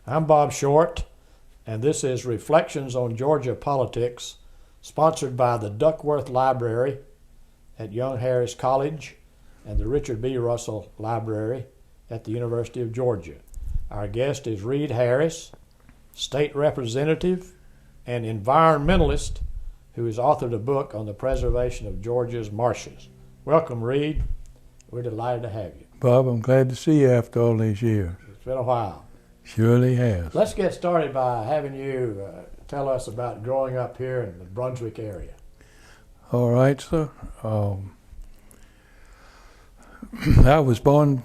I'm Bob Short, and this is Reflections on Georgia Politics, sponsored by the Duckworth Library at Young Harris College and the Richard B. Russell Library at the University of Georgia. Our guest is Reid Harris, state representative and environmentalist who has authored a book on the preservation of Georgia's marshes. Welcome, Reid. We're delighted to have you. Bob, I'm glad to see you after all these years. It's been a while. Surely has. Let's get started by having you tell us about growing up here in the Brunswick area. All right, sir. I was born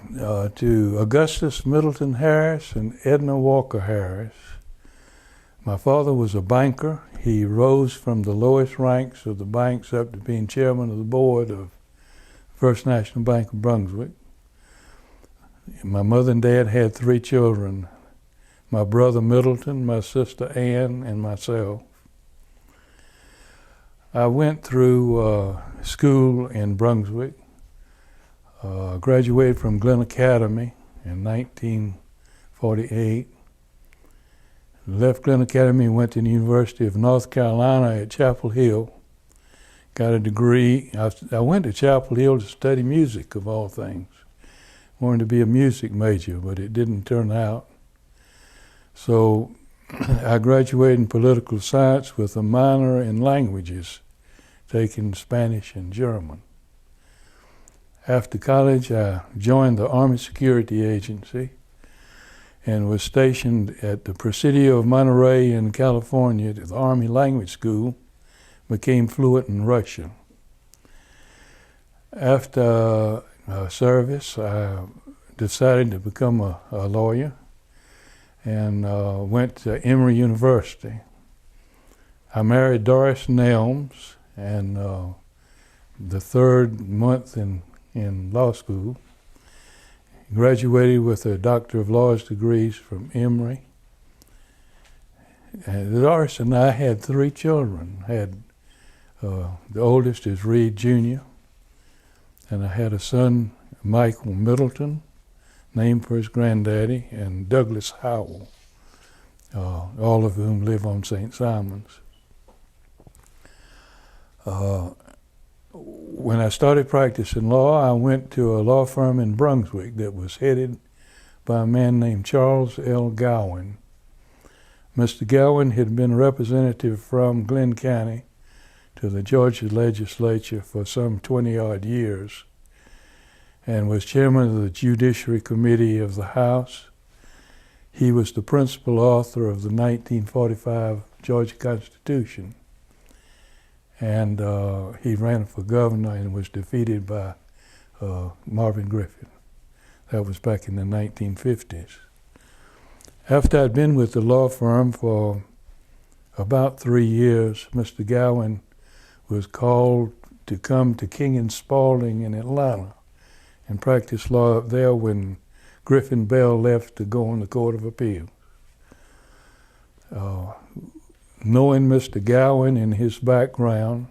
to Augustus Middleton Harris and Edna Walker Harris. My father was a banker. He rose from the lowest ranks of the banks up to being chairman of the board of First National Bank of Brunswick. My mother and dad had 3 children, my brother Middleton, my sister Ann, and myself. I went through school in Brunswick, graduated from Glenn Academy in 1948, left Glenn Academy and went to the University of North Carolina at Chapel Hill, got a degree. I went to Chapel Hill to study music, of all things. Wanted to be a music major, but it didn't turn out. So I graduated in political science with a minor in languages, taking Spanish and German. After college, I joined the Army Security Agency and was stationed at the Presidio of Monterey in California at the Army Language School, became fluent in Russian. After service, I decided to become a lawyer and went to Emory University. I married Doris Nelms, and the 3rd month in law school, graduated with a Doctor of Laws degrees from Emory. And Doris and I had 3 children. The oldest is Reid Jr., and I had a son, Michael Middleton, named for his granddaddy, and Douglas Howell, all of whom live on St. Simon's. When I started practicing law, I went to a law firm in Brunswick that was headed by a man named Charles L. Gowen. Mr. Gowen had been a representative from Glenn County to the Georgia legislature for some 20-odd years and was chairman of the Judiciary Committee of the House. He was the principal author of the 1945 Georgia Constitution, and he ran for governor and was defeated by Marvin Griffin. That was back in the 1950s. After I'd been with the law firm for about 3 years, Mr. Gowen was called to come to King and Spalding in Atlanta and practice law up there when Griffin Bell left to go on the Court of Appeals. Knowing Mr. Gowen and his background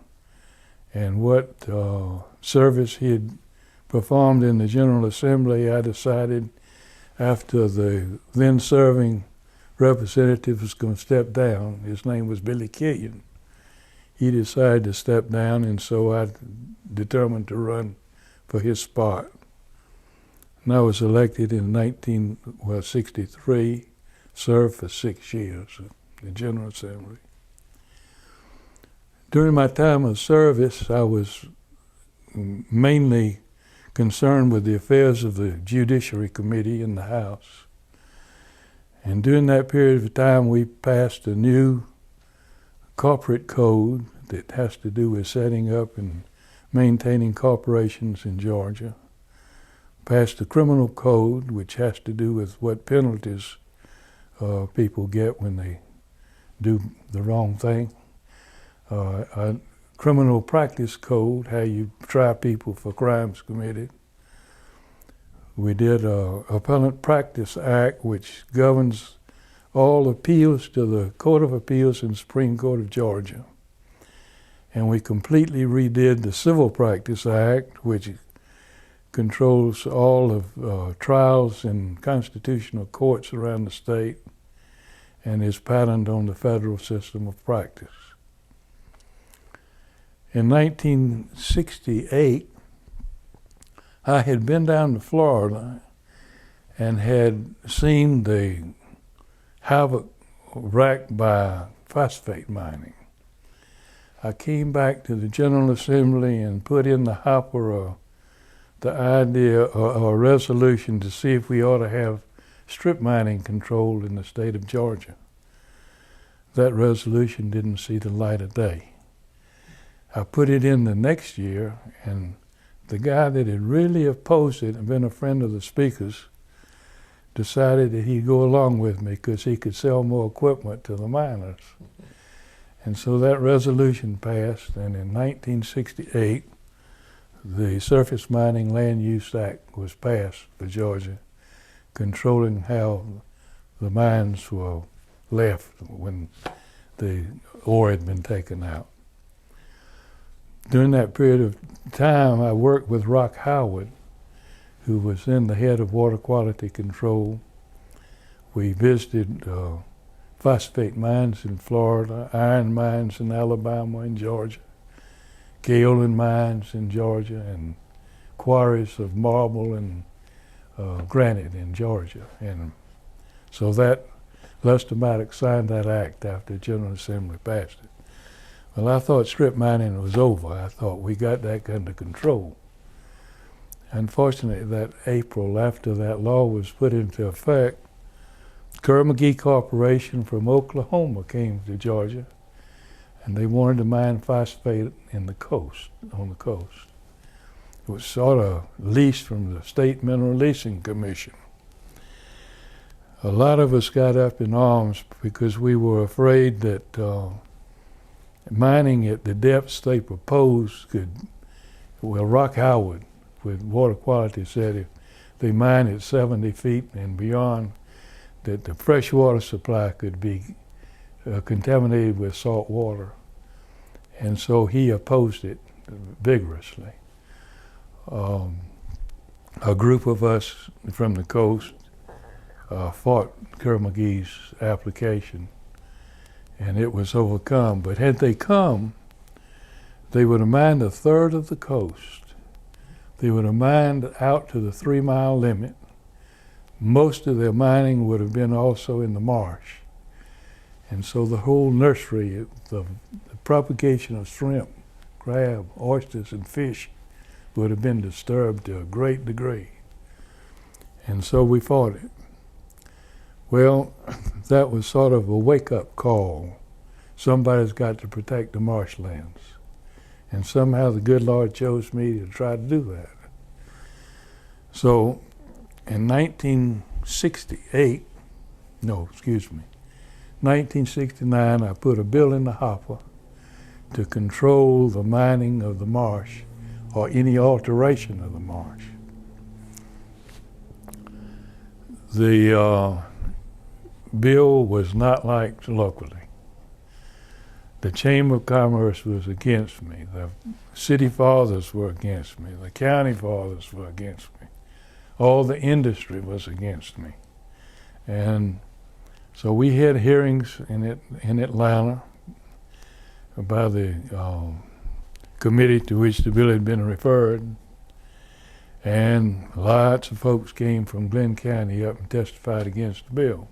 and what service he had performed in the General Assembly, I decided after the then serving representative was going to step down, his name was Billy Killian, he decided to step down, and so I determined to run for his spot. And I was elected in 1963, served for 6 years in the General Assembly. During my time of service, I was mainly concerned with the affairs of the Judiciary Committee in the House. And during that period of time, we passed a new corporate code that has to do with setting up and maintaining corporations in Georgia. Passed the criminal code, which has to do with what penalties people get when they do the wrong thing. A criminal practice code, how you try people for crimes committed. We did a Appellate Practice Act, which governs all appeals to the Court of Appeals and Supreme Court of Georgia. And we completely redid the Civil Practice Act, which controls all of trials in constitutional courts around the state, and is patterned on the federal system of practice. In 1968, I had been down to Florida and had seen the havoc wreaked by phosphate mining. I came back to the General Assembly and put in the hopper the idea or a resolution to see if we ought to have strip mining control in the state of Georgia. That resolution didn't see the light of day. I put it in the next year, and the guy that had really opposed it and been a friend of the Speaker's decided that he'd go along with me because he could sell more equipment to the miners. And so that resolution passed, and in 1968, the Surface Mining Land Use Act was passed for Georgia, controlling how the mines were left when the ore had been taken out. During that period of time, I worked with Rock Howard, who was then the head of water quality control. We visited phosphate mines in Florida, iron mines in Alabama and Georgia, kaolin mines in Georgia, and quarries of marble and granite in Georgia. And so that Lester Maddox signed that act after the General Assembly passed it. Well, I thought strip mining was over. I thought we got that under control. Unfortunately, that April, after that law was put into effect, Kerr-McGee Corporation from Oklahoma came to Georgia, and they wanted to mine phosphate on the coast. It was sort of leased from the State Mineral Leasing Commission. A lot of us got up in arms because we were afraid that mining at the depths they proposed Rock Howard with water quality said if they mine at 70 feet and beyond, that the fresh water supply could be contaminated with salt water. And so he opposed it vigorously. A group of us from the coast fought Kerr-McGee's application, and it was overcome. But had they come, they would have mined a third of the coast. They would have mined out to the 3-mile limit. Most of their mining would have been also in the marsh. And so the whole nursery, the propagation of shrimp, crab, oysters, and fish would have been disturbed to a great degree. And so we fought it. Well, that was sort of a wake-up call. Somebody's got to protect the marshlands. And somehow the good Lord chose me to try to do that. So in 1969, I put a bill in the hopper to control the mining of the marsh or any alteration of the marsh. The bill was not liked locally. The Chamber of Commerce was against me. The city fathers were against me. The county fathers were against me. All the industry was against me. And so we had hearings in Atlanta by the committee to which the bill had been referred. And lots of folks came from Glenn County up and testified against the bill.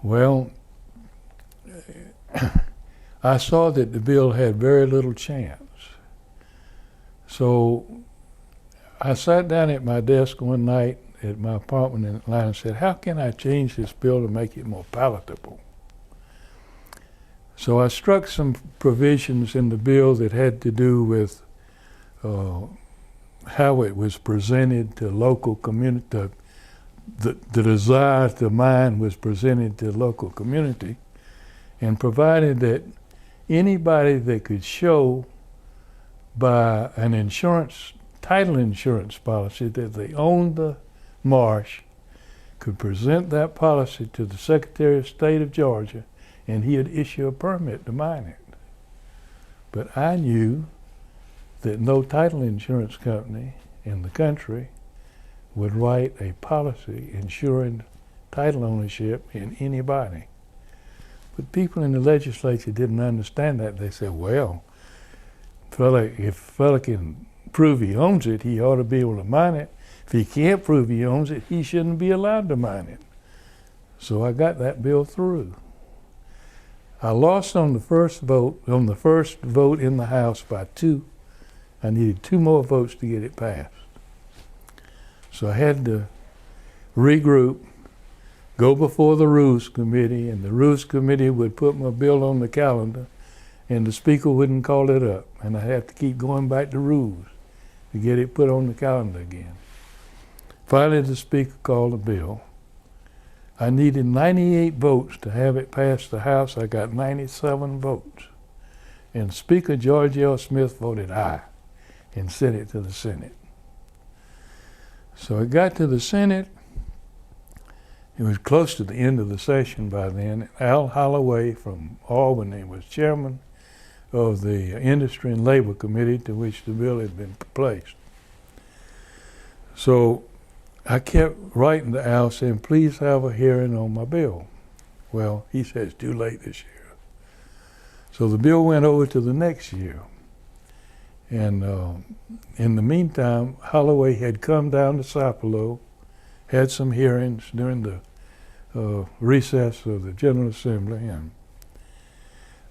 Well, I saw that the bill had very little chance. So I sat down at my desk one night at my apartment in Atlanta and said, how can I change this bill to make it more palatable? So I struck some provisions in the bill that had to do with how it was presented to local community. The desire to mine was presented to the local community, and provided that anybody that could show by an title insurance policy that they owned the marsh could present that policy to the Secretary of State of Georgia, and he'd issue a permit to mine it. But I knew that no title insurance company in the country would write a policy ensuring title ownership in anybody. But people in the legislature didn't understand that. They said, well, if fella can prove he owns it, he ought to be able to mine it. If he can't prove he owns it, he shouldn't be allowed to mine it. So I got that bill through. I lost on the first vote in the House by 2. I needed 2 more votes to get it passed. So I had to regroup, go before the Rules Committee, and the Rules Committee would put my bill on the calendar, and the Speaker wouldn't call it up, and I had to keep going back to Rules to get it put on the calendar again. Finally, the Speaker called the bill. I needed 98 votes to have it pass the House. I got 97 votes. And Speaker George L. Smith voted aye and sent it to the Senate. So it got to the Senate. It was close to the end of the session by then. Al Holloway from Albany was chairman of the Industry and Labor Committee to which the bill had been placed. So I kept writing to Al saying, please have a hearing on my bill. Well, he said it's too late this year. So the bill went over to the next year. And in the meantime, Holloway had come down to Sapelo, had some hearings during the recess of the General Assembly, and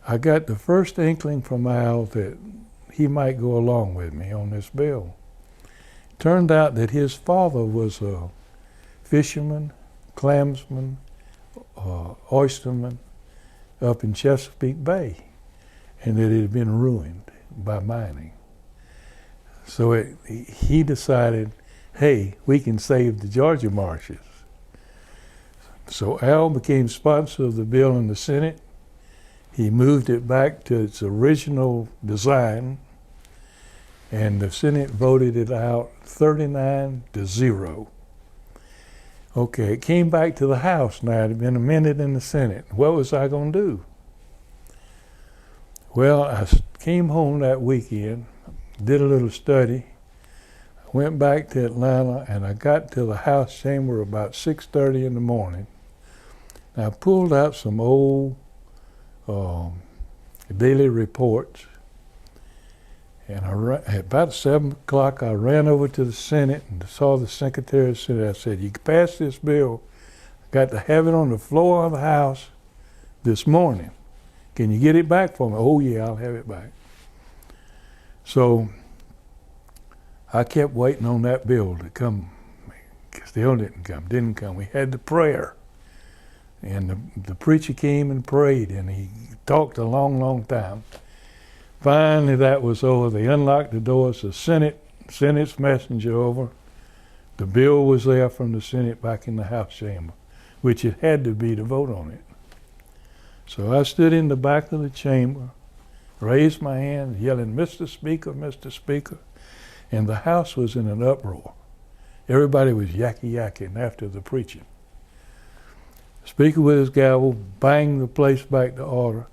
I got the first inkling from Al that he might go along with me on this bill. Turned out that his father was a fisherman, clansman, oysterman up in Chesapeake Bay, and that it had been ruined by mining. So he decided, hey, we can save the Georgia marshes. So Al became sponsor of the bill in the Senate. He moved it back to its original design, and the Senate voted it out 39-0. Okay, it came back to the House now. It had been amended in the Senate. What was I going to do? Well, I came home that weekend, did a little study, went back to Atlanta, and I got to the House chamber about 6:30 in the morning. And I pulled out some old daily reports, and at about 7 o'clock I ran over to the Senate and saw the Secretary of the Senate. I said, you can pass this bill. I got to have it on the floor of the House this morning. Can you get it back for me? Oh yeah, I'll have it back. So I kept waiting on that bill to come. Still didn't come. We had the prayer. And the preacher came and prayed, and he talked a long, long time. Finally, that was over. They unlocked the doors. The Senate's messenger over. The bill was there from the Senate back in the House chamber, which it had to be to vote on it. So I stood in the back of the chamber, raised my hand, yelling, Mr. Speaker, Mr. Speaker. And the House was in an uproar. Everybody was yakking after the preaching. Speaker with his gavel banged the place back to order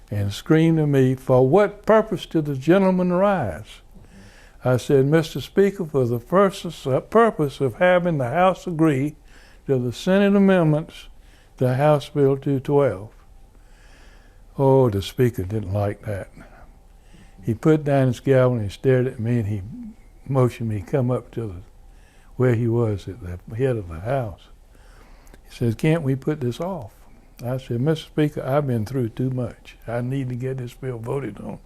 and screamed at me, for what purpose did the gentleman rise? I said, Mr. Speaker, for the purpose of having the House agree to the Senate amendments to House Bill 212. Oh, the Speaker didn't like that. He put down his gavel and he stared at me, and he motioned me to come up to where he was at the head of the House. He says, can't we put this off? I said, Mr. Speaker, I've been through too much. I need to get this bill voted on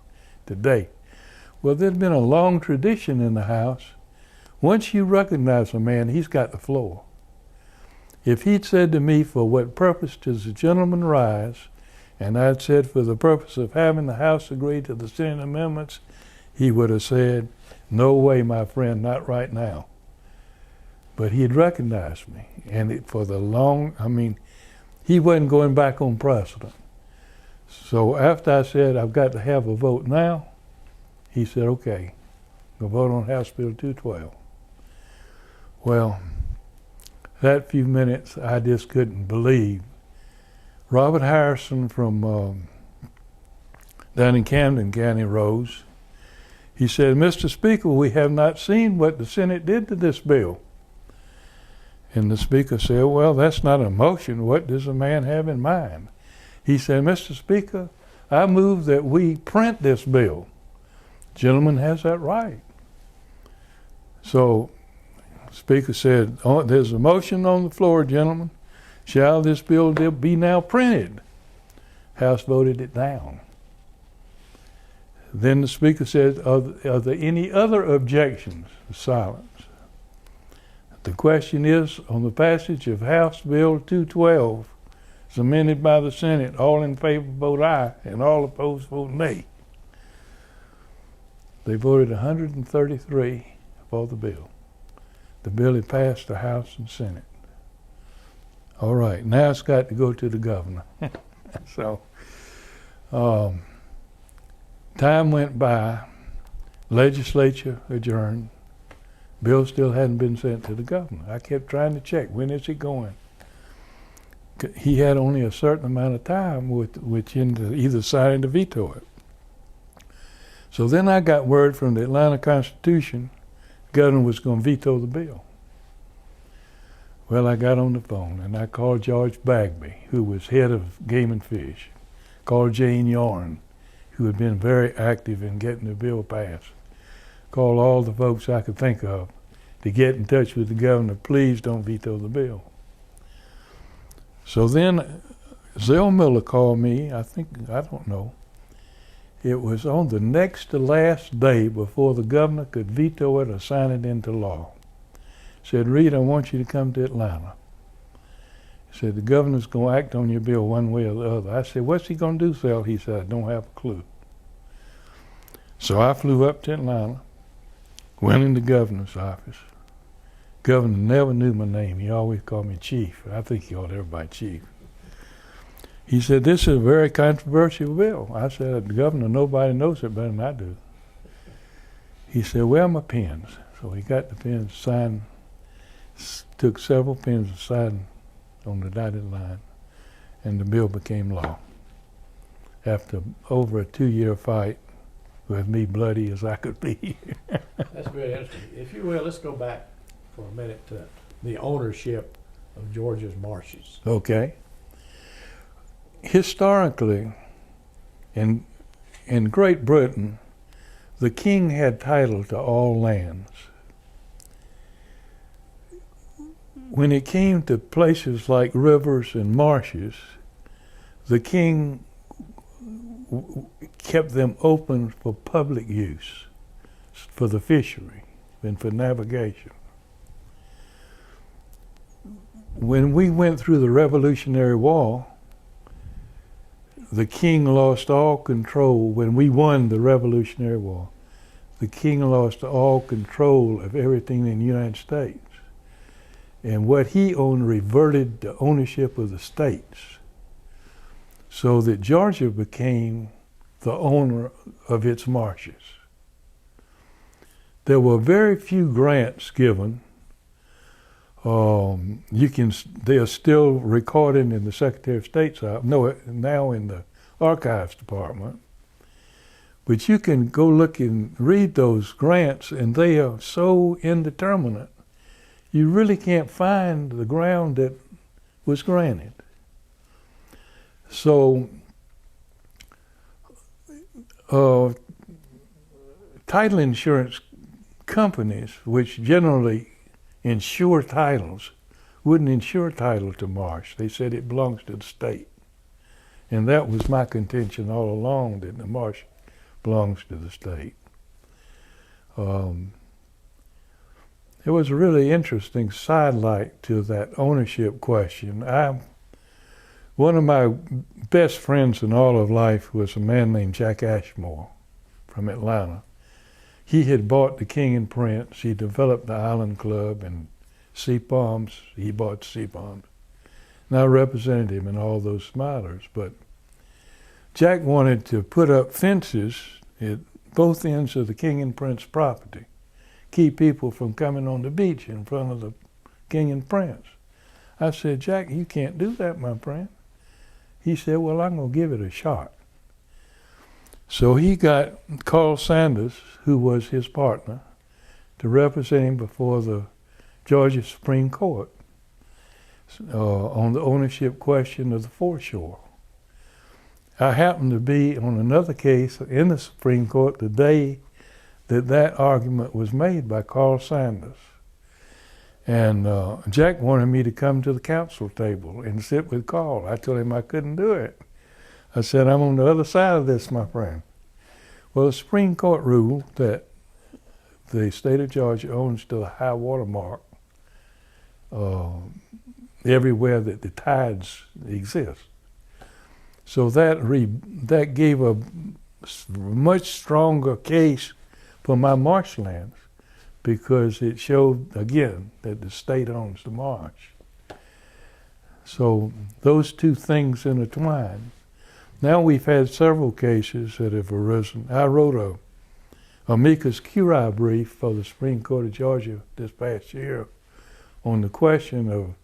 today. Well, there's been a long tradition in the House. Once you recognize a man, he's got the floor. If he'd said to me, for what purpose does the gentleman rise, and I'd said for the purpose of having the House agree to the Senate amendments, he would have said, no way, my friend, not right now. But he had recognized me, and he wasn't going back on precedent. So after I said, I've got to have a vote now, he said, okay, we'll vote on House Bill 212. Well, that few minutes, I just couldn't believe. Robert Harrison from down in Camden County rose. He said, Mr. Speaker, we have not seen what the Senate did to this bill. And the Speaker said, well, that's not a motion. What does the man have in mind? He said, Mr. Speaker, I move that we print this bill. Gentleman has that right. So the Speaker said, oh, there's a motion on the floor, gentlemen. Shall this bill be now printed? House voted it down. Then the Speaker said, are there any other objections? Silence. The question is on the passage of House Bill 212, as amended by the Senate. All in favor vote aye, and all opposed vote nay. They voted 133 for the bill. The bill had passed the House and Senate. All right, now it's got to go to the governor. So, time went by, legislature adjourned. Bill still hadn't been sent to the governor. I kept trying to check, when is it going? He had only a certain amount of time within to either sign or veto it. So then I got word from the Atlanta Constitution, the governor was going to veto the bill. Well, I got on the phone and I called George Bagby, who was head of Game and Fish, called Jane Yarn, who had been very active in getting the bill passed. Called all the folks I could think of to get in touch with the governor, please don't veto the bill. So then Zell Miller called me, I don't know, it was on the next to last day before the governor could veto it or sign it into law. Said, Reid, I want you to come to Atlanta. He said, the governor's going to act on your bill one way or the other. I said, what's he going to do, Zell? He said, I don't have a clue. So I flew up to Atlanta, went in the governor's office. Governor never knew my name. He always called me Chief. I think he called everybody Chief. He said, this is a very controversial bill. I said, the governor, nobody knows it better than I do. He said, where are my pens? So he got the pens, signed, took several pens and signed on the dotted line, and the bill became law. After over a 2-year fight, with me bloody as I could be. That's very interesting. If you will, let's go back for a minute to the ownership of Georgia's marshes. Okay. Historically, in Great Britain, the king had title to all lands. When it came to places like rivers and marshes, the king kept them open for public use, for the fishery and for navigation. When we went through the Revolutionary War, the king lost all control. When we won the Revolutionary War, the king lost all control of everything in the United States. And what he owned reverted to ownership of the states, so that Georgia became the owner of its marshes. There were very few grants given. They are still recorded in the Secretary of State's office, now in the Archives Department. But you can go look and read those grants, and they are so indeterminate. You really can't find the ground that was granted. So, title insurance companies, which generally insure titles, wouldn't insure title to marsh. They said it belongs to the state. And that was my contention all along, that the marsh belongs to the state. It was a really interesting sidelight to that ownership question. One of my best friends in all of life was a man named Jack Ashmore from Atlanta. He had bought the King and Prince. He developed the Island Club and Sea Palms. He bought Sea Palms. And I represented him in all those matters. But Jack wanted to put up fences at both ends of the King and Prince property, keep people from coming on the beach in front of the King and Prince. I said, Jack, you can't do that, my friend. He said, well, I'm going to give it a shot. So he got Carl Sanders, who was his partner, to represent him before the Georgia Supreme Court. on the ownership question of the foreshore. I happened to be on another case in the Supreme Court the day that argument was made by Carl Sanders. And Jack wanted me to come to the council table and sit with Carl. I told him I couldn't do it. I said, I'm on the other side of this, my friend. Well, the Supreme Court ruled that the state of Georgia owns to the high water mark everywhere that the tides exist. So that gave a much stronger case for my marshlands, because it showed, again, that the state owns the marsh. So those two things intertwine. Now we've had several cases that have arisen. I wrote a amicus curiae brief for the Supreme Court of Georgia this past year on the question of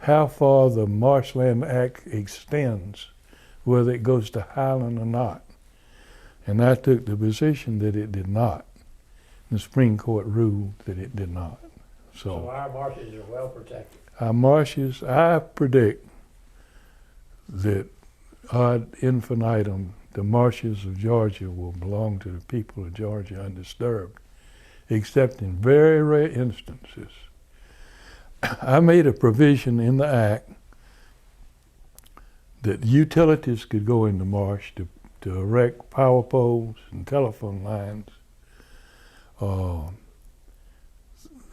how far the Marshland Act extends, whether it goes to highland or not. And I took the position that it did not. The Supreme Court ruled that it did not. So our marshes are well protected. Our marshes, I predict that ad infinitum, the marshes of Georgia will belong to the people of Georgia undisturbed, except in very rare instances. I made a provision in the Act that utilities could go in the marsh to erect power poles and telephone lines.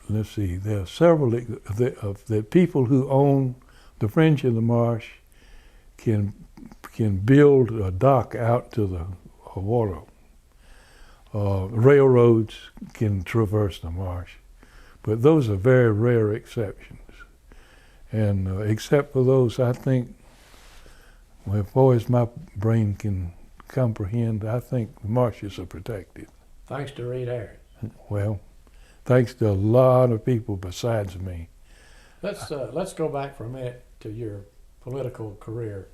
Let's see, there are several that people who own the fringe of the marsh can build a dock out to the water. Railroads can traverse the marsh, but those are very rare exceptions. And except for those, I think, as far as my brain can comprehend, I think the marshes are protected. Thanks to Reid Harris. Well, thanks to a lot of people besides me. Let's go back for a minute to your political career.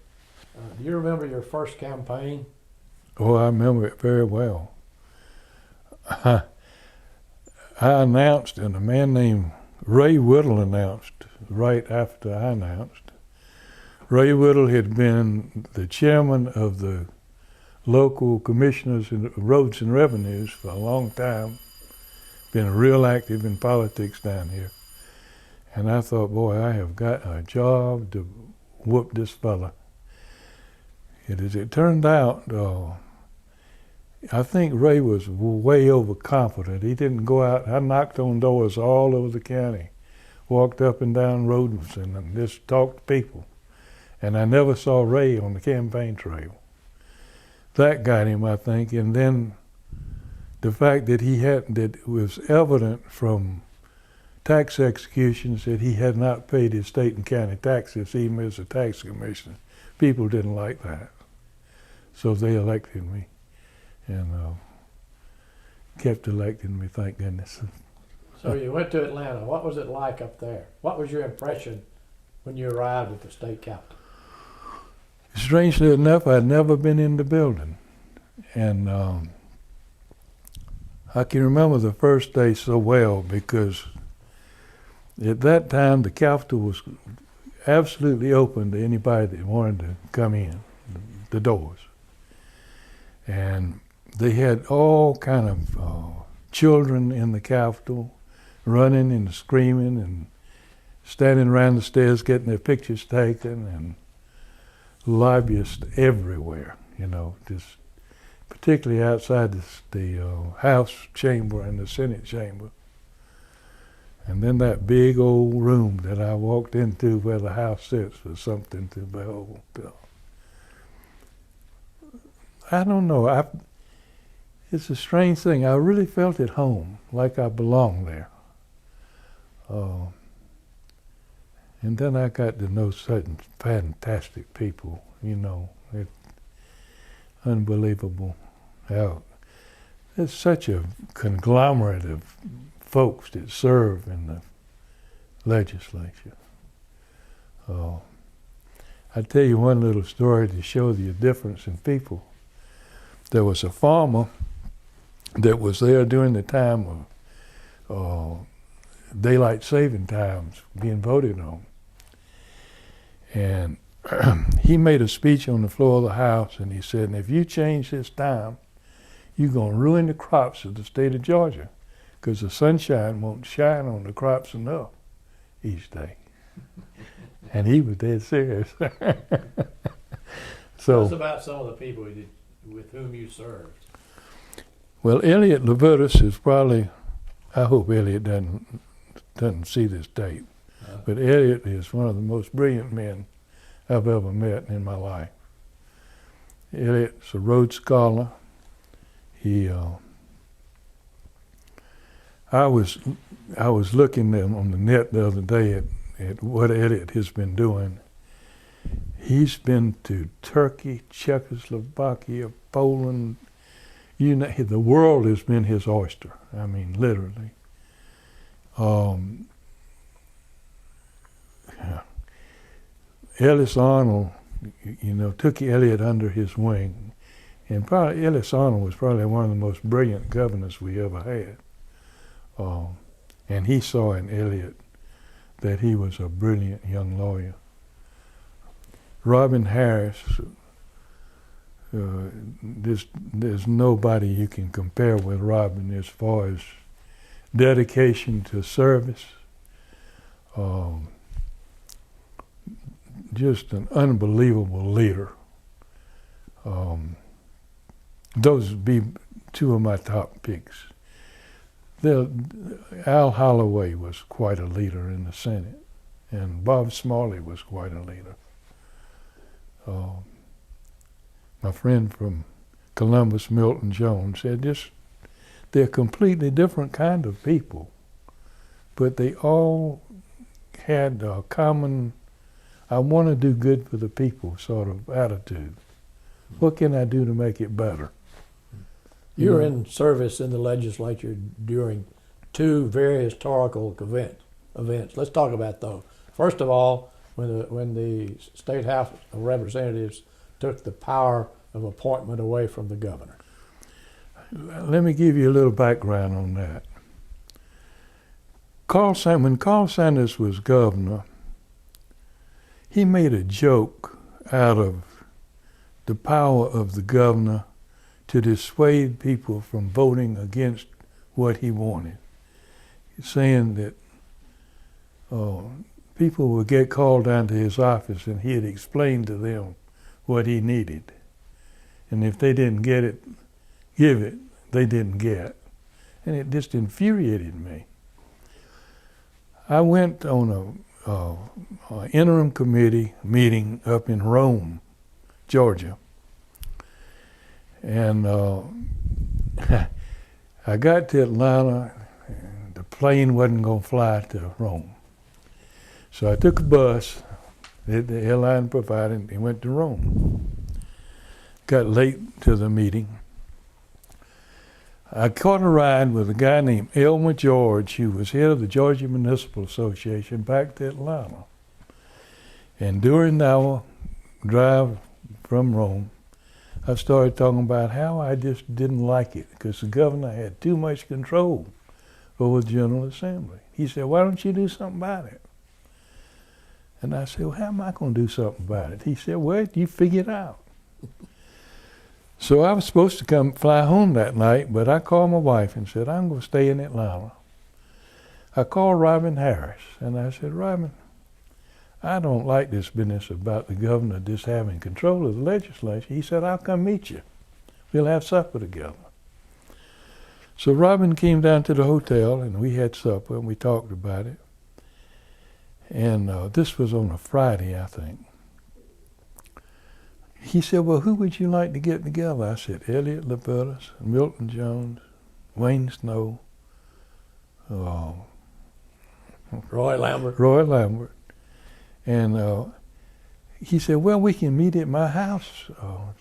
Do you remember your first campaign? Oh, I remember it very well. I announced, and a man named Ray Whittle announced right after I announced. Ray Whittle had been the chairman of the local commissioners in Roads and Revenues for a long time, been real active in politics down here. And I thought, boy, I have got a job to whoop this fella. And as it turned out, I think Ray was way overconfident. He didn't go out. I knocked on doors all over the county, walked up and down roads and just talked to people. And I never saw Ray on the campaign trail. That got him, I think. And then the fact that that it was evident from tax executions that he had not paid his state and county taxes, even as a tax commissioner. People didn't like that. So they elected me, and kept electing me, thank goodness. So you went to Atlanta. What was it like up there? What was your impression when you arrived at the state capitol? Strangely enough, I'd never been in the building. And I can remember the first day so well, because at that time the Capitol was absolutely open to anybody that wanted to come in, the doors. And they had all kind of children in the Capitol running and screaming and standing around the stairs getting their pictures taken, and lobbyists everywhere, just particularly outside the House chamber and the Senate chamber. And then that big old room that I walked into where the House sits was something to behold. I don't know. It's a strange thing. I really felt at home, like I belonged there. And then I got to know certain fantastic people, It's unbelievable how there's such a conglomerate of folks that serve in the legislature. I'll tell you one little story to show you the difference in people. There was a farmer that was there during the time of daylight saving times being voted on. And he made a speech on the floor of the House, and he said, if you change this time, you're going to ruin the crops of the state of Georgia, because the sunshine won't shine on the crops enough each day. And he was dead serious. Tell us about some of the people with whom you served. Well, Elliot Levitas is probably, I hope Elliot doesn't see this tape, but Elliot is one of the most brilliant men I've ever met in my life. Elliot's a Rhodes Scholar. I was looking on the net the other day at what Elliot has been doing. He's been to Turkey, Czechoslovakia, Poland. You know, the world has been his oyster. I mean, literally. Ellis Arnold, took Elliot under his wing. And probably Ellis Arnold was probably one of the most brilliant governors we ever had. And he saw in Elliot that he was a brilliant young lawyer. Reid Harris, there's nobody you can compare with Reid as far as dedication to service. Just an unbelievable leader. Those would be two of my top picks. Al Holloway was quite a leader in the Senate, and Bob Smalley was quite a leader. My friend from Columbus, Milton Jones, said they're completely different kind of people, but they all had a common, I want to do good for the people sort of attitude. What can I do to make it better? You were in service in the legislature during two very historical events. Let's talk about those. First of all, when the State House of Representatives took the power of appointment away from the governor. Let me give you a little background on that. When Carl Sanders was governor, he made a joke out of the power of the governor to dissuade people from voting against what he wanted, saying that people would get called down to his office and he'd explain to them what he needed. And if they didn't give it, they didn't get. And it just infuriated me. I went on an interim committee meeting up in Rome, Georgia. And I got to Atlanta, and the plane wasn't going to fly to Rome. So I took a bus that the airline provided and went to Rome. Got late to the meeting. I caught a ride with a guy named Elmer George, who was head of the Georgia Municipal Association, back to Atlanta. And during our drive from Rome, I started talking about how I just didn't like it because the governor had too much control over the General Assembly. He said, why don't you do something about it? And I said, well, how am I going to do something about it? He said, well, you figure it out. So I was supposed to fly home that night, but I called my wife and said, I'm going to stay in Atlanta. I called Reid Harris, and I said, Reid, I don't like this business about the governor just having control of the legislature. He said, I'll come meet you. We'll have supper together. So Reid came down to the hotel, and we had supper, and we talked about it. And this was on a Friday, I think. He said, well, who would you like to get together? I said, Elliot Levitas, Milton Jones, Wayne Snow, Roy Lambert. And he said, well, we can meet at my house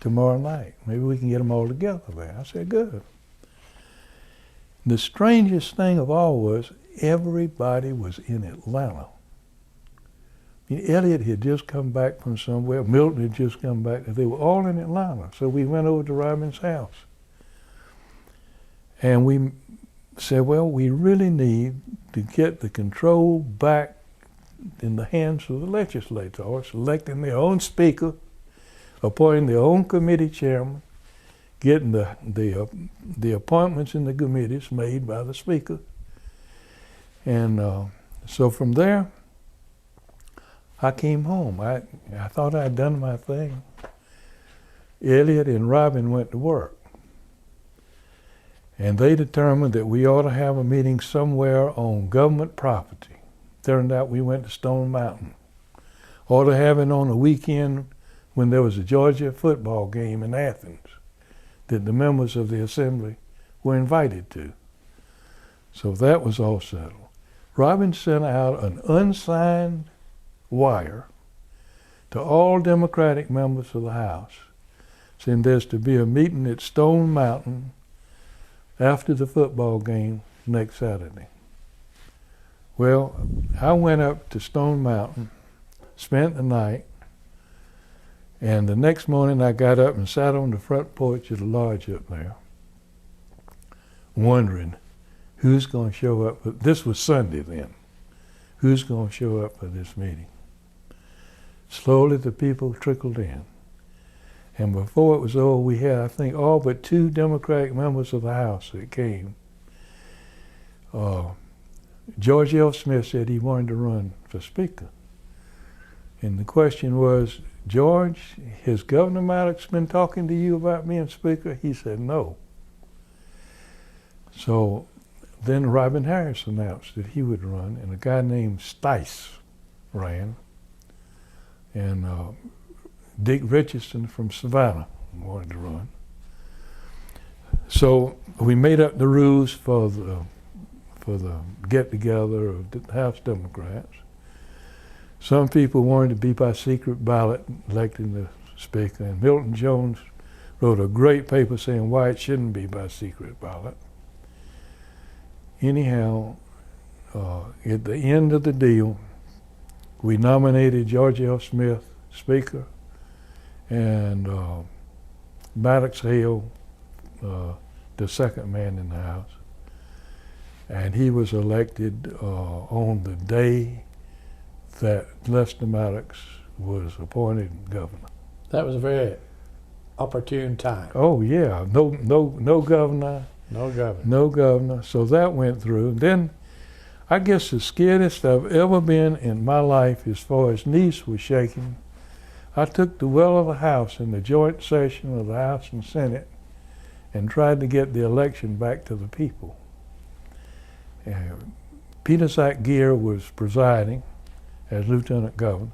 tomorrow night. Maybe we can get them all together there. I said, good. The strangest thing of all was everybody was in Atlanta. Elliot had just come back from somewhere. Milton had just come back. They were all in Atlanta. So we went over to Reid's house. And we said, well, we really need to get the control back in the hands of the legislators, electing their own speaker, appointing their own committee chairman, getting the appointments in the committees made by the speaker. And so from there, I came home. I thought I'd done my thing. Elliot and Robin went to work. And they determined that we ought to have a meeting somewhere on government property. Turned out we went to Stone Mountain. Ought to have it on a weekend when there was a Georgia football game in Athens that the members of the assembly were invited to. So that was all settled. Robin sent out an unsigned wire to all Democratic members of the House saying there's to be a meeting at Stone Mountain after the football game next Saturday. Well, I went up to Stone Mountain, spent the night, and the next morning I got up and sat on the front porch of the lodge up there, wondering who's going to show up. This was Sunday then. Who's going to show up for this meeting? Slowly the people trickled in. And before it was over, we had, I think, all but 2 Democratic members of the House that came. George L. Smith said he wanted to run for Speaker. And the question was, George, has Governor Maddox been talking to you about being Speaker? He said no. So then Reid Harris announced that he would run, and a guy named Stice ran. And Dick Richardson from Savannah wanted to run. So we made up the rules for the get-together of the House Democrats. Some people wanted to be by secret ballot, electing the Speaker, and Milton Jones wrote a great paper saying why it shouldn't be by secret ballot. Anyhow, at the end of the deal, we nominated George L. Smith Speaker, and Maddox Hale, the second man in the House. And he was elected on the day that Lester Maddox was appointed governor. That was a very opportune time. Oh yeah, no governor. No governor. No governor. So that went through. Then I guess the scariest I've ever been in my life as far as knees were shaking, I took the well of the House in the joint session of the House and Senate and tried to get the election back to the people. Peter Sack Gear was presiding as lieutenant governor.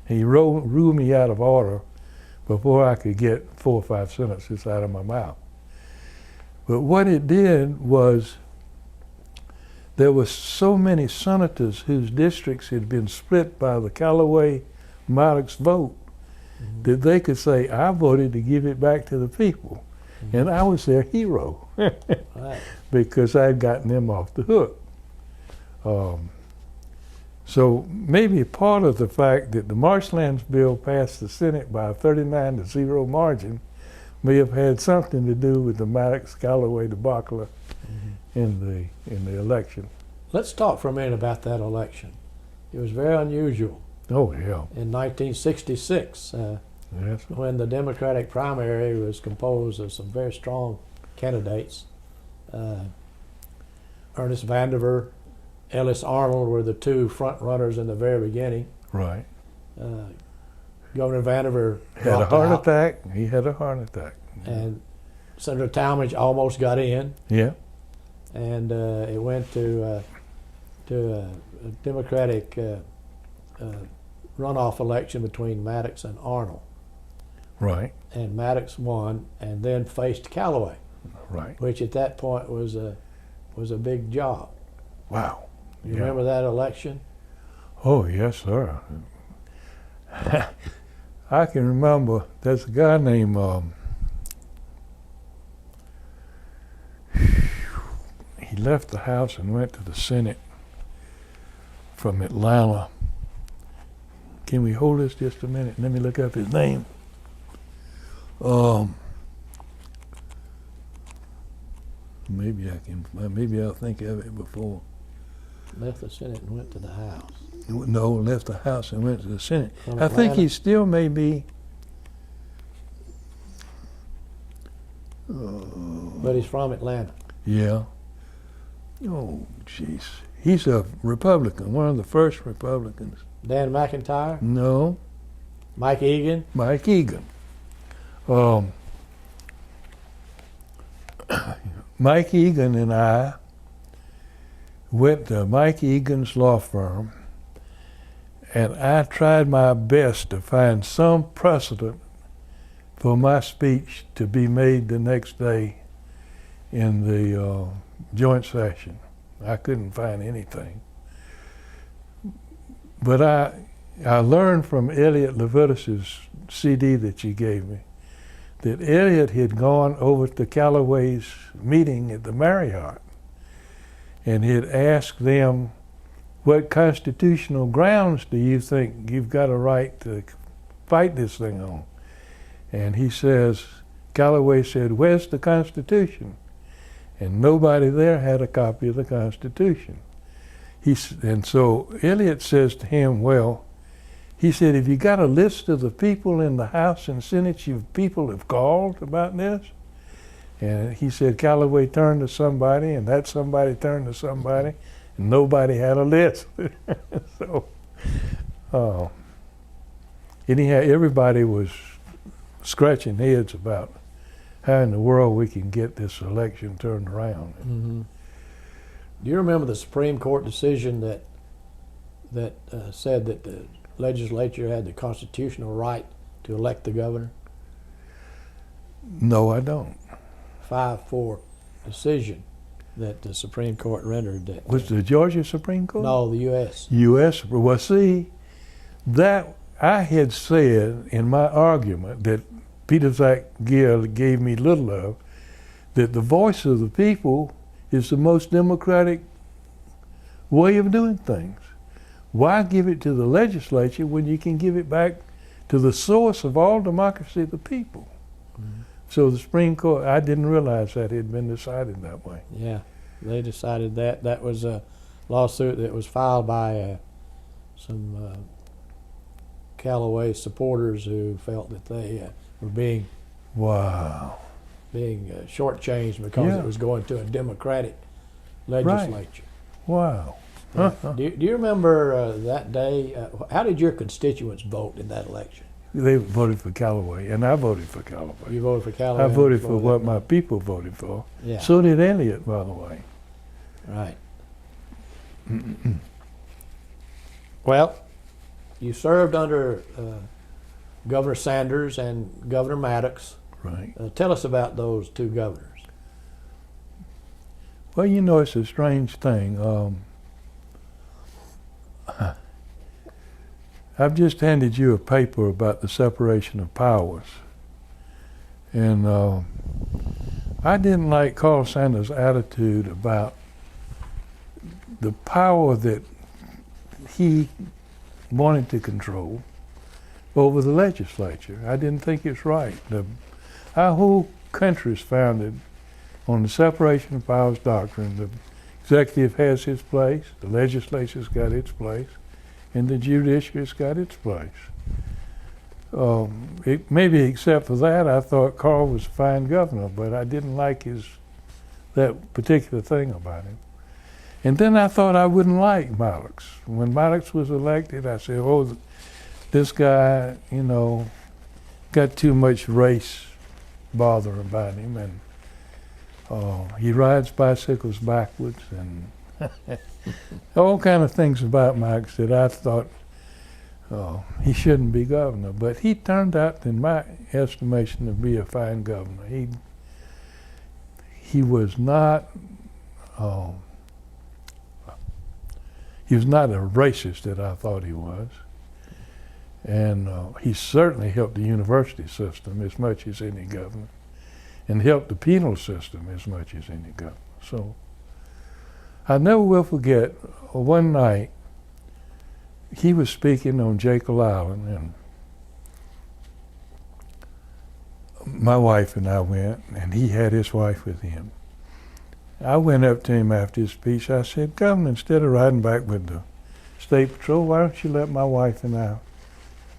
He ruled me out of order before I could get 4 or 5 sentences out of my mouth. But what it did was there were so many senators whose districts had been split by the Callaway-Maddox vote that they could say, I voted to give it back to the people. And I was their hero because I'd gotten them off the hook. So maybe part of the fact that the Marshlands bill passed the Senate by a 39-0 margin may have had something to do with the Maddox-Callaway debacle in the election. Let's talk for a minute about that election. It was very unusual. Oh, yeah. In 1966, Yes. when the Democratic primary was composed of some very strong candidates. Ernest Vandiver, Ellis Arnold were the 2 front runners in the very beginning. Right. Governor Vandiver Had a heart attack. He had a heart attack. And Senator Talmadge almost got in. Yeah. And it went to a Democratic runoff election between Maddox and Arnold. Right. And Maddox won, and then faced Callaway. Right. Which at that point was a big job. Wow. You remember that election? Oh, yes, sir. I can remember there's a guy named he left the House and went to the Senate from Atlanta. Can we hold this just a minute? Let me look up his name. Maybe I'll think of it before. Left the Senate and went to the House. No, left the House and went to the Senate. From I think Atlanta? he still may be. But he's from Atlanta. Yeah. Oh, jeez. He's a Republican, one of the first Republicans. Dan McIntyre? No, Mike Egan? Mike Egan. Mike Egan and I went to Mike Egan's law firm, and I tried my best to find some precedent for my speech to be made the next day in the joint session. I couldn't find anything. But I learned from Elliot Levitus's CD that you gave me that Elliot had gone over to Callaway's meeting at the Marriott and had asked them, what constitutional grounds do you think you've got a right to fight this thing on? And he says, Callaway said, where's the Constitution? And nobody there had a copy of the Constitution. And so Elliot says to him, well, he said, have you got a list of the people in the House and Senate people have called about this? And he said, Callaway turned to somebody, and that somebody turned to somebody, and nobody had a list. So, anyhow, everybody was scratching heads about how in the world we can get this election turned around. Mm-hmm. Do you remember the Supreme Court decision that said that the legislature had the constitutional right to elect the governor? No, I don't. 5-4 decision that the Supreme Court rendered. That was the Georgia Supreme Court? No, the U.S. U.S. Well, see, that I had said in my argument that Peter Zach Gill gave me little of, that the voice of the people is the most democratic way of doing things. Why give it to the legislature when you can give it back to the source of all democracy, the people? Mm-hmm. So the Supreme Court, I didn't realize that it had been decided that way. Yeah, they decided that. That was a lawsuit that was filed by some Callaway supporters who felt that they were being shortchanged because it was going to a Democratic legislature. Right. Wow. Do you remember that day? How did your constituents vote in that election? They voted for Callaway, and I voted for Callaway. You voted for Callaway? I voted for what my people voted for. Yeah. So did Elliot, by the way. Right. Well, you served under Governor Sanders and Governor Maddox. Right. Tell us about those two governors. Well, you know, it's a strange thing. I've just handed you a paper about the separation of powers. And I didn't like Carl Sanders' attitude about the power that he wanted to control over the legislature. I didn't think it's right. Our whole country is founded on the separation of powers doctrine. The executive has its place, the legislature's got its place, and the judiciary's got its place. Maybe except for that, I thought Carl was a fine governor, but I didn't like that particular thing about him. And then I thought I wouldn't like Maddox. When Maddox was elected, I said, oh, this guy, you know, got too much race bother about him, and he rides bicycles backwards, and all kind of things about Maddox that I thought he shouldn't be governor. But he turned out, in my estimation, to be a fine governor. He was not a racist that I thought he was. And he certainly helped the university system as much as any governor, and helped the penal system as much as any governor. So I never will forget, one night he was speaking on Jekyll Island, and my wife and I went, and he had his wife with him. I went up to him after his speech. I said, Governor, instead of riding back with the State Patrol, why don't you let my wife and I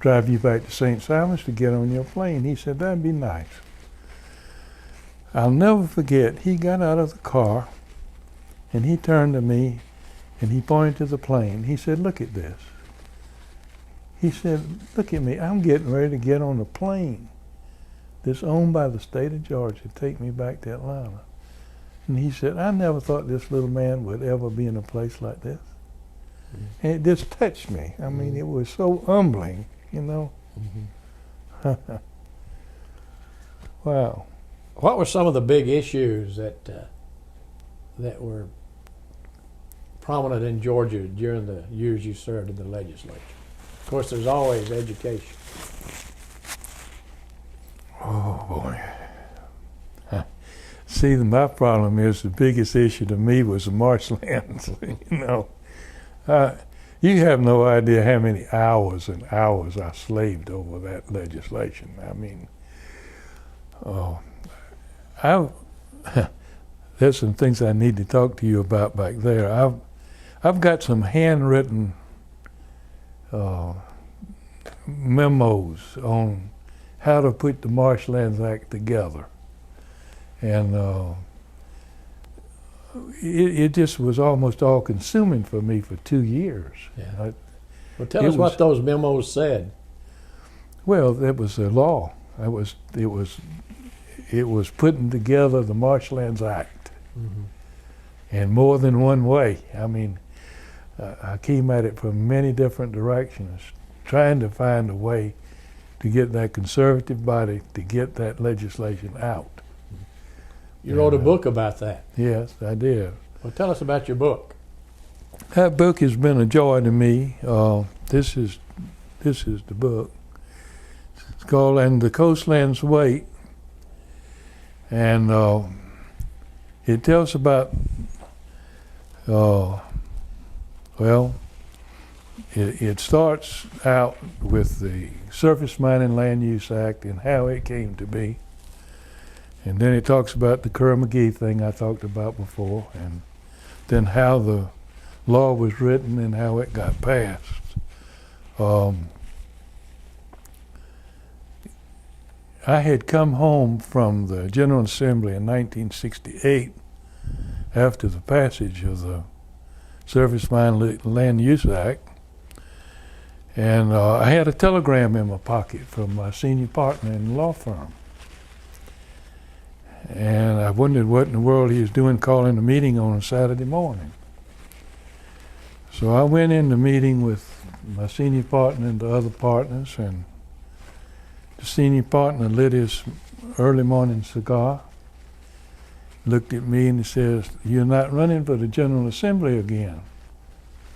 drive you back to St. Simon's to get on your plane? He said, that'd be nice. I'll never forget, he got out of the car and he turned to me and he pointed to the plane. He said, look at this. He said, look at me, I'm getting ready to get on a plane that's owned by the state of Georgia to take me back to Atlanta. And he said, I never thought this little man would ever be in a place like this. Mm-hmm. And it just touched me. I mean, it was so humbling, you know. Mm-hmm. Wow. What were some of the big issues that were prominent in Georgia during the years you served in the legislature? Of course, there's always education. Oh, boy. See, my problem is the biggest issue to me was the marshlands, you know. You have no idea how many hours and hours I slaved over that legislation. I mean, there's some things I need to talk to you about back there. I've got some handwritten memos on how to put the Marshlands Act together. And it just was almost all consuming for me for 2 years. Yeah. Well, tell us what those memos said. Well, that was the law. It was putting together the Marshlands Act, mm-hmm. in more than one way. I mean, I came at it from many different directions, trying to find a way to get that conservative body to get that legislation out. You wrote a book about that. Yes, I did. Well, tell us about your book. That book has been a joy to me. This is the book. It's called "And the Coastlands Wait," and it tells about. It starts out with the Surface Mining Land Use Act and how it came to be. And then it talks about the Kerr-McGee thing I talked about before, and then how the law was written and how it got passed. I had come home from the General Assembly in 1968 after the passage of the Surface Mining Land Use Act, and I had a telegram in my pocket from my senior partner in the law firm. And I wondered what in the world he was doing calling a meeting on a Saturday morning. So I went in the meeting with my senior partner and the other partners, and the senior partner lit his early morning cigar, looked at me and he says, "You're not running for the General Assembly again?"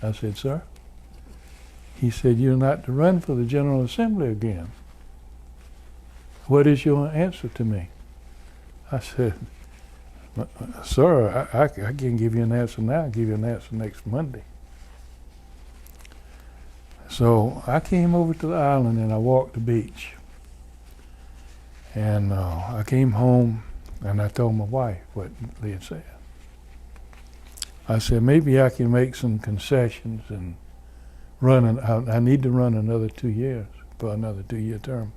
I said, "Sir?" He said, "You're not to run for the General Assembly again. What is your answer to me?" I said, "Sir, I can't give you an answer now. I'll give you an answer next Monday." So I came over to the island and I walked the beach. And I came home and I told my wife what they had said. I said, maybe I can make some concessions and I need to run another 2 years for another 2-year term.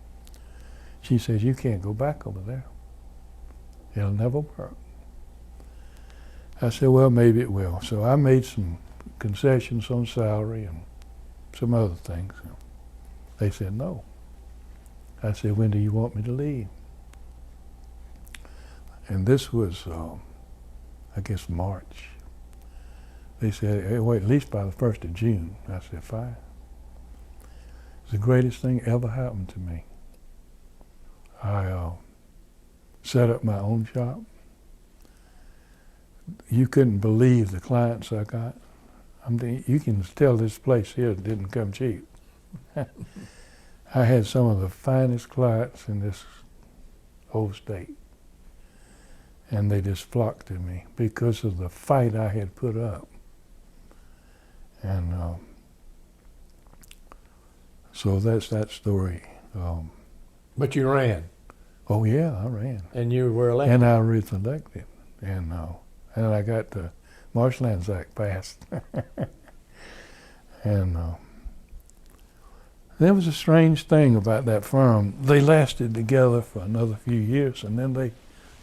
She says, "You can't go back over there. It'll never work." I said, "Well, maybe it will." So I made some concessions on salary and some other things. They said no. I said, "When do you want me to leave?" And this was, I guess, March. They said, "Hey, wait, at least by the 1st of June. I said, "Fine." It's the greatest thing ever happened to me. I set up my own shop. You couldn't believe the clients I got. I mean, you can tell this place here didn't come cheap. I had some of the finest clients in this whole state. And they just flocked to me because of the fight I had put up. And so that's that story. But you ran. Oh yeah, I ran. And you were elected. And I was elected. And and I got the Marshlands Act passed. And there was a strange thing about that firm. They lasted together for another few years, and then they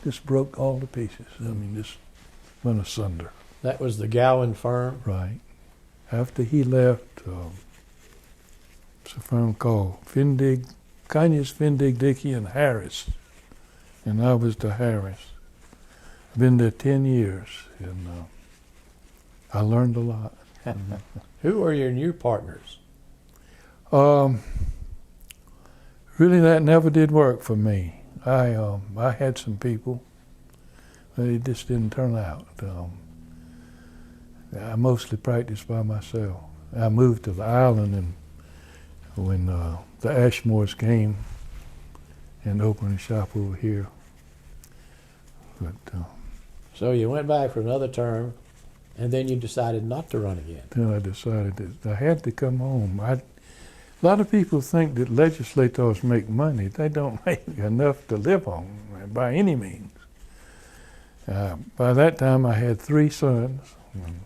just broke all to pieces. I mean, just went asunder. That was the Gowan firm? Right. After he left, it's a firm called Conyers, Findig, Dickey, and Harris. And I was the Harris. I've been there 10 years, and I learned a lot. Who are your new partners? Really, that never did work for me. I had some people, but it just didn't turn out. I mostly practiced by myself. I moved to the island, and when the Ashmores came and opened a shop over here. But So you went back for another term, and then you decided not to run again. then I decided that I had to come home. A lot of people think that legislators make money. They don't make enough to live on by any means. By that time, I had 3 sons. And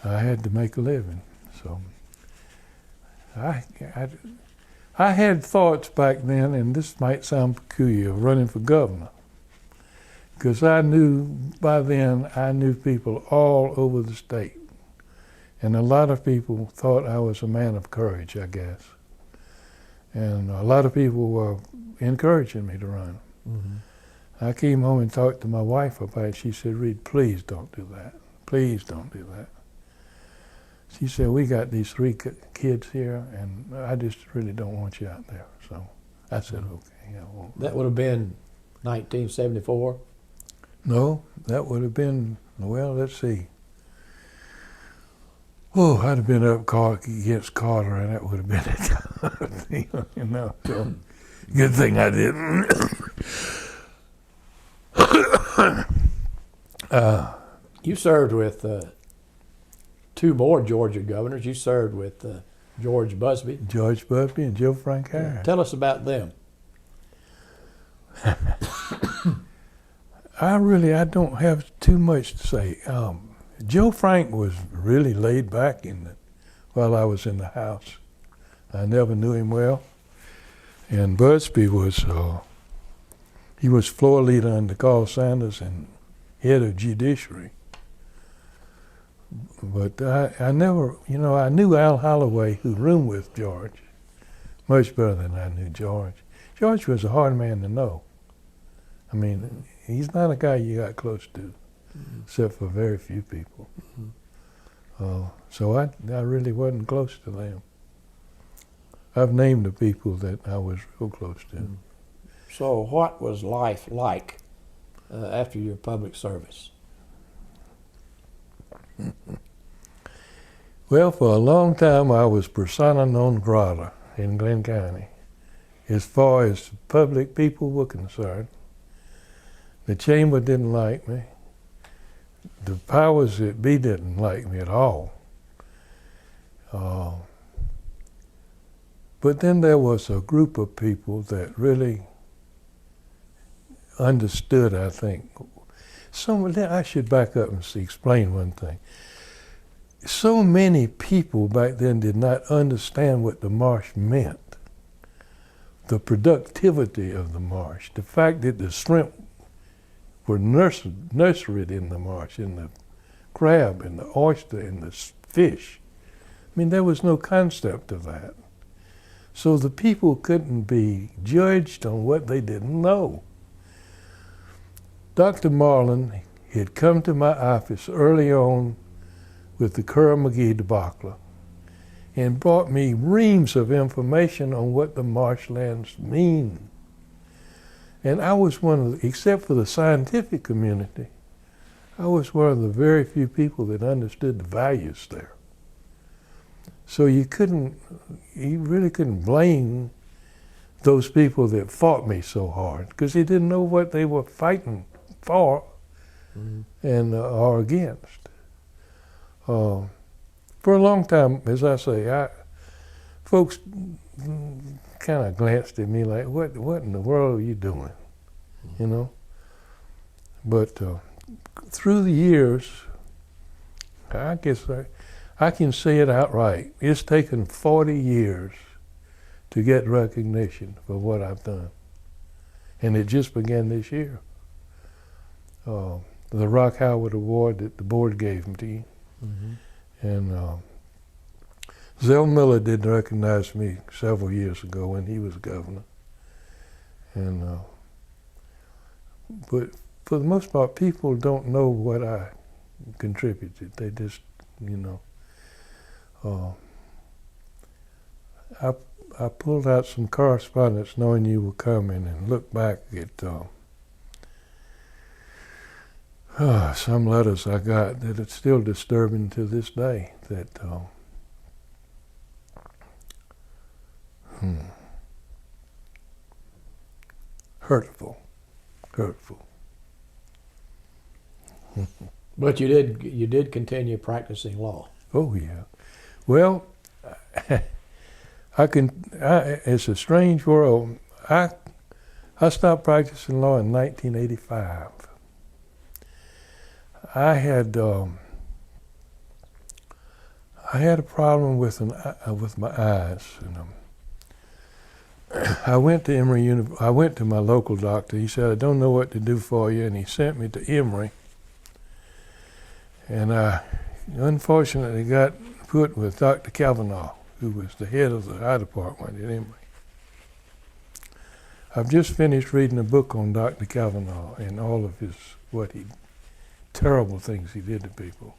I had to make a living. So I had thoughts back then, and this might sound peculiar, of running for governor. Because I knew people all over the state. And a lot of people thought I was a man of courage, I guess. And a lot of people were encouraging me to run. Mm-hmm. I came home and talked to my wife about it. She said, "Reid, please don't do that. Please don't do that." She said, "We got these 3 kids here, and I just really don't want you out there." So I said, "Okay, I won't." That would have been 1974? No, that would have been, well, let's see. Oh, I'd have been up against Carter, and that would have been it. You know, so good thing I didn't. You served with 2 more Georgia governors. You served with George Busby. George Busby and Joe Frank Harris. Tell us about them. I don't have too much to say. Joe Frank was really laid back while I was in the House. I never knew him well. And Busby was, he was floor leader under Carl Sanders and head of judiciary. But I never, I knew Al Holloway, who roomed with George, much better than I knew George. George was a hard man to know. I mean, he's not a guy you got close to, except for very few people. So I really wasn't close to them. I've named the people that I was real close to. So what was life like after your public service? Well, for a long time I was persona non grata in Glenn County, as far as public people were concerned. The chamber didn't like me. The powers that be didn't like me at all. But then there was a group of people that really understood, I think. I should back up and explain one thing. So many people back then did not understand what the marsh meant. The productivity of the marsh, the fact that the shrimp were nursered in the marsh, and the crab and the oyster and the fish. I mean, there was no concept of that. So the people couldn't be judged on what they didn't know. Dr. Marlin had come to my office early on with the Curra McGee debacle and brought me reams of information on what the marshlands mean. And I was except for the scientific community, I was one of the very few people that understood the values there. So you really couldn't blame those people that fought me so hard, because they didn't know what they were fighting for and or against. For a long time, as I say, folks kind of glanced at me like, what in the world are you doing? But through the years, I guess I can say it outright. It's taken 40 years to get recognition for what I've done. And it just began this year. The Rock Howard Award that the board gave me. Mm-hmm. And Zell Miller did recognize me several years ago when he was governor. And but for the most part, people don't know what I contributed. They just, I pulled out some correspondence knowing you were coming and looked back at some letters I got that it's still disturbing to this day. That hurtful. But you did continue practicing law. Oh yeah. Well, it's a strange world. I stopped practicing law in 1985. I had a problem with my eyes, and I went to Emory I went to my local doctor. He said, "I don't know what to do for you," and he sent me to Emory. And I unfortunately got put with Dr. Kavanaugh, who was the head of the eye department at Emory. I've just finished reading a book on Dr. Kavanaugh and all of his terrible things he did to people.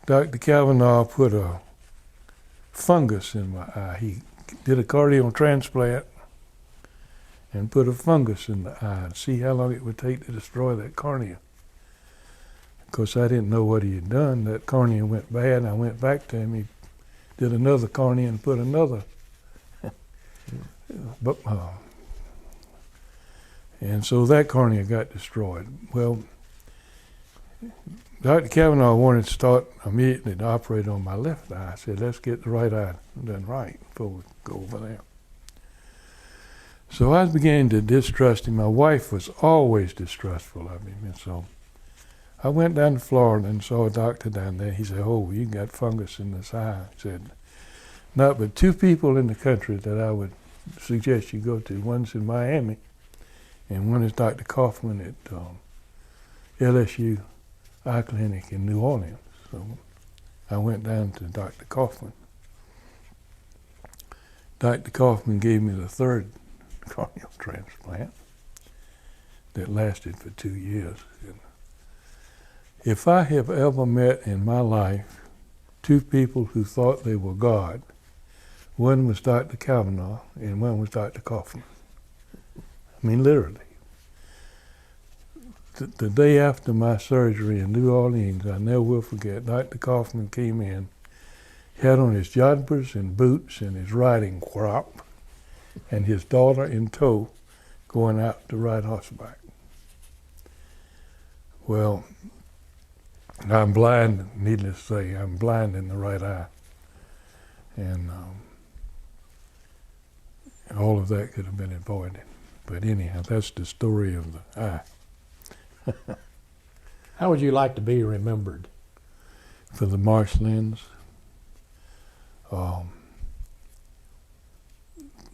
Dr. Kavanaugh put a fungus in my eye. He did a corneal transplant and put a fungus in the eye and see how long it would take to destroy that cornea. Of course, I didn't know what he had done. That cornea went bad, and I went back to him. He did another cornea and put another. And so that cornea got destroyed. Well, Dr. Kavanaugh wanted to start immediately to operate on my left eye. I said, let's get the right eye done right before we go over there. So I began to distrust him. My wife was always distrustful of him. And so I went down to Florida and saw a doctor down there. He said, "Oh, you got fungus in this eye." I said, "Not but two people in the country that I would suggest you go to. One's in Miami, and one is Dr. Kaufman at LSU Eye Clinic in New Orleans." So I went down to Dr. Kaufman. Dr. Kaufman gave me the third corneal transplant that lasted for 2 years. And if I have ever met in my life two people who thought they were God, one was Dr. Kavanaugh and one was Dr. Kaufman. I mean, literally. The day after my surgery in New Orleans, I never will forget, Dr. Kaufman came in, had on his jodhpurs and boots and his riding crop, and his daughter in tow going out to ride horseback. Well, I'm blind, needless to say, I'm blind in the right eye. And all of that could have been avoided. But anyhow, that's the story of the eye. How would you like to be remembered? For the marshlands,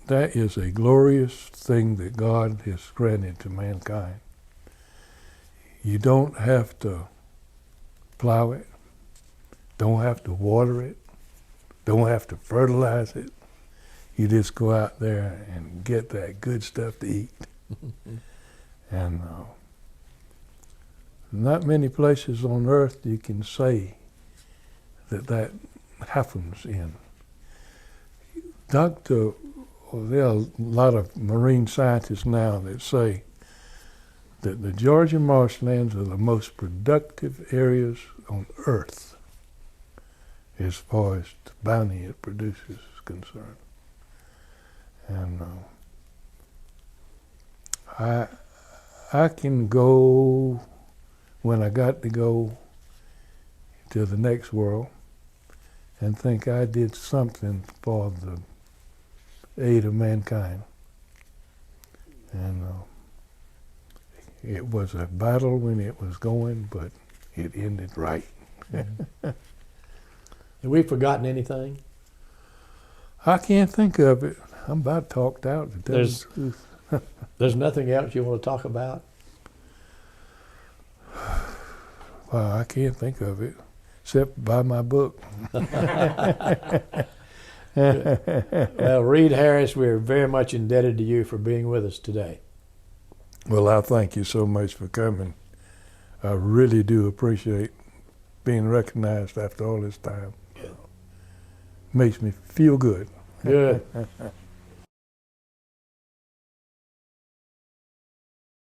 that is a glorious thing that God has granted to mankind. You don't have to plow it, don't have to water it, don't have to fertilize it. You just go out there and get that good stuff to eat. And not many places on earth you can say that happens in. There are a lot of marine scientists now that say that the Georgia marshlands are the most productive areas on earth as far as the bounty it produces is concerned. And I can go when I got to go to the next world and think I did something for the aid of mankind. And It was a battle when it was going, but it ended right. Have we forgotten anything? I can't think of it. I'm about talked out to tell the truth. There's nothing else you want to talk about? Well, I can't think of it, except by my book. Well, Reid Harris, we're very much indebted to you for being with us today. Well, I thank you so much for coming. I really do appreciate being recognized after all this time. Good. Makes me feel good. Good.